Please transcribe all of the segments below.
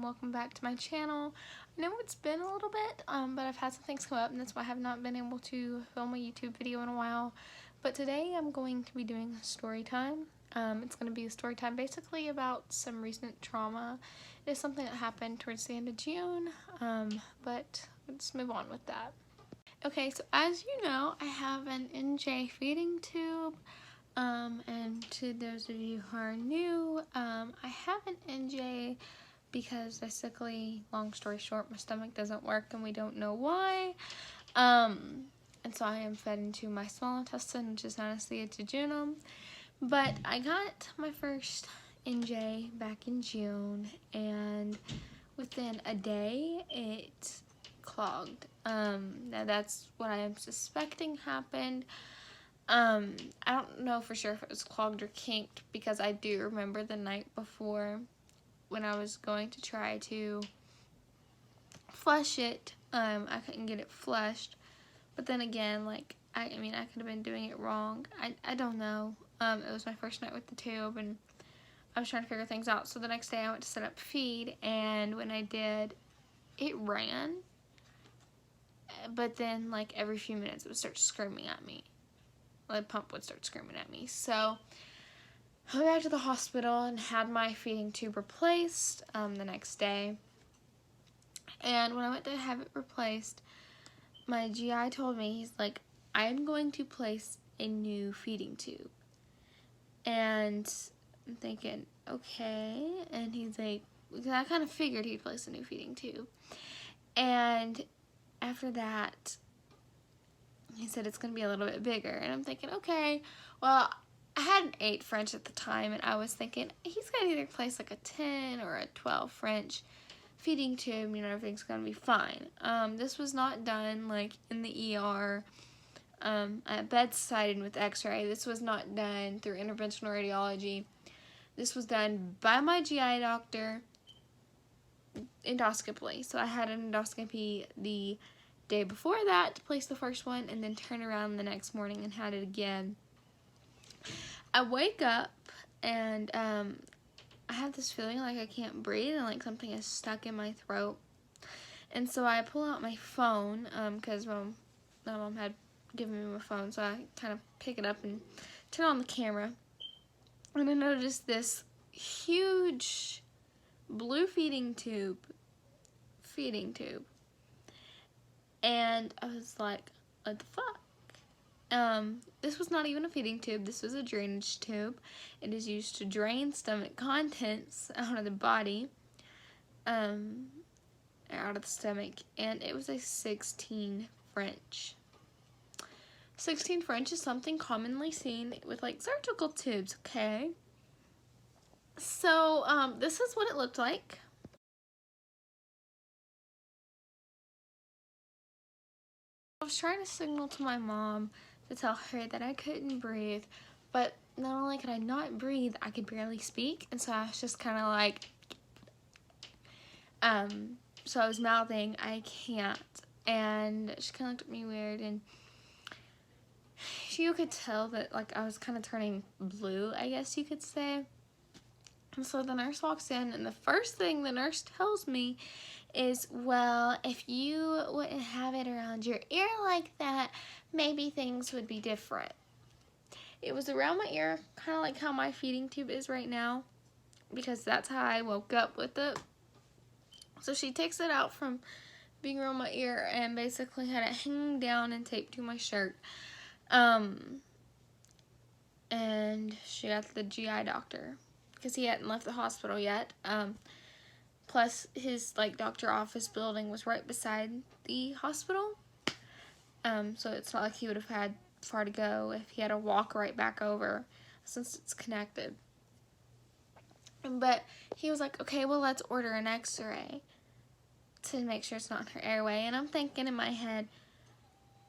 welcome back to my channel. I know it's been a little bit, but I've had some things come up and that's why I have not been able to film a YouTube video in a while. But today I'm going to be doing a story time. It's going to be a story time basically about some recent trauma. It is something that happened towards the end of June, but let's move on with that. Okay, so as you know, I have an NJ feeding tube. And to those of you who are new, I have an NJ because basically, long story short, my stomach doesn't work and we don't know why. And so I am fed into my small intestine, which is known as the jejunum. But I got my first NJ back in June, and within a day, it clogged. Now that's what I am suspecting happened. I don't know for sure if it was clogged or kinked because I do remember the night before when I was going to try to flush it, I couldn't get it flushed. But then again, like, I could have been doing it wrong. I don't know. It was my first night with the tube and I was trying to figure things out. So the next day I went to set up feed, and when I did, it ran. But then, like, every few minutes it would start screaming at me. The pump would start screaming at me. So I went back to the hospital and had my feeding tube replaced the next day. And when I went to have it replaced, my GI told me, he's like, I'm going to place a new feeding tube. And I'm thinking, okay. And he's like, because I kind of figured he'd place a new feeding tube. And after that, he said it's going to be a little bit bigger. And I'm thinking, okay, well, I had an 8 French at the time, and I was thinking, he's going to either place like a 10 or a 12 French feeding tube, everything's going to be fine. This was not done like in the ER at bedside and with x-ray. This was not done through interventional radiology. This was done by my GI doctor endoscopically. So I had an endoscopy the day before that to place the first one, and then turn around the next morning and had it again. I wake up and I have this feeling like I can't breathe and like something is stuck in my throat. And so I pull out my phone because my mom had given me my phone, so I kind of pick it up and turn on the camera. And I noticed this huge blue feeding tube. And I was like, what the fuck? This was not even a feeding tube. This was a drainage tube. It is used to drain stomach contents out of the body, out of the stomach, and it was a 16 French. 16 French is something commonly seen with like surgical tubes, okay? So, this is what it looked like. I was trying to signal to my mom to tell her that I couldn't breathe, but not only could I not breathe, I could barely speak, and so I was just kind of like, so I was mouthing, I can't, and she kind of looked at me weird, and you could tell that, like, I was kind of turning blue, I guess you could say. And so the nurse walks in, and the first thing the nurse tells me is, well, if you wouldn't have it around your ear like that, maybe things would be different. It was around my ear, kind of like how my feeding tube is right now, because that's how I woke up with it. So she takes it out from being around my ear and basically had it hanging down and taped to my shirt. And she got the GI doctor because he hadn't left the hospital yet. Plus his like doctor office building was right beside the hospital. So it's not like he would have had far to go if he had to walk right back over since it's connected. But he was like, okay, well, let's order an x-ray to make sure it's not in her airway. And I'm thinking in my head,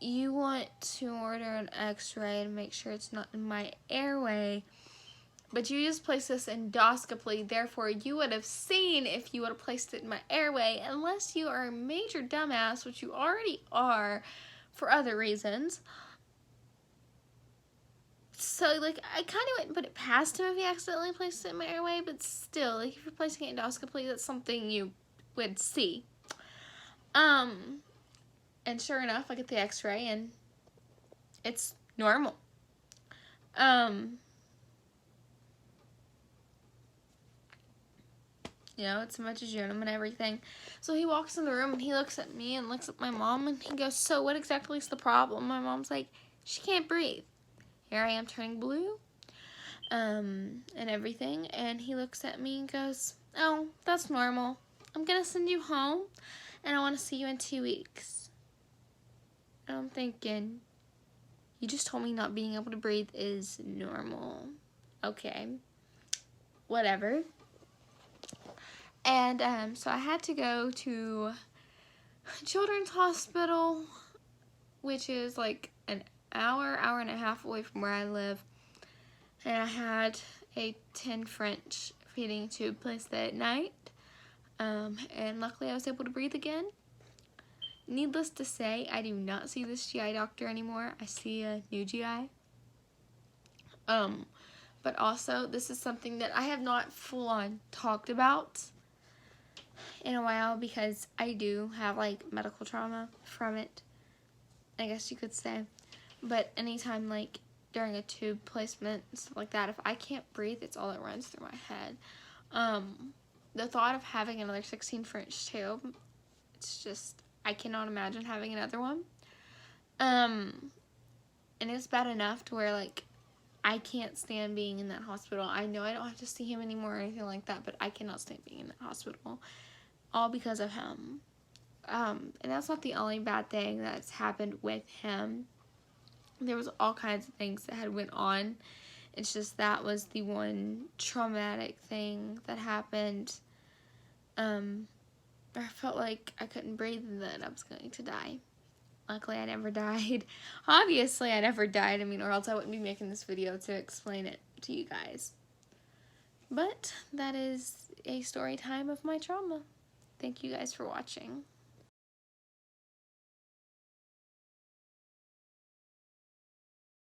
you want to order an x-ray to make sure it's not in my airway, but you just placed this endoscopically, therefore you would have seen if you would have placed it in my airway, unless you are a major dumbass, which you already are for other reasons. So, like, I kind of wouldn't put it past him if he accidentally placed it in my airway, but still, like, if you're placing it endoscopically, that's something you would see. And sure enough, I get the x-ray and it's normal. You know, it's much adrenal and everything. So he walks in the room and he looks at me and looks at my mom and he goes, so what exactly is the problem? My mom's like, she can't breathe. Here I am turning blue, and everything. And he looks at me and goes, oh, that's normal. I'm gonna send you home and I want to see you in 2 weeks. And I'm thinking, you just told me not being able to breathe is normal. Okay, whatever. And so I had to go to Children's Hospital, which is like an hour and a half away from where I live. And I had a 10 French feeding tube placed that night. And luckily I was able to breathe again. Needless to say, I do not see this GI doctor anymore. I see a new GI. But also, this is something that I have not full-on talked about in a while because I do have like medical trauma from it, I guess you could say. But anytime like during a tube placement, stuff like that, if I can't breathe, it's all that runs through my head. The thought of having another 16 French tube, it's just, I cannot imagine having another one. And it's bad enough to where like I can't stand being in that hospital. I know I don't have to see him anymore or anything like that, but I cannot stand being in that hospital. All because of him. And that's not the only bad thing that's happened with him. There was all kinds of things that had went on. It's just that was the one traumatic thing that happened. I felt like I couldn't breathe and that I was going to die. Luckily, I never died. Obviously, I never died. I mean, or else I wouldn't be making this video to explain it to you guys. But that is a story time of my trauma. Thank you guys for watching.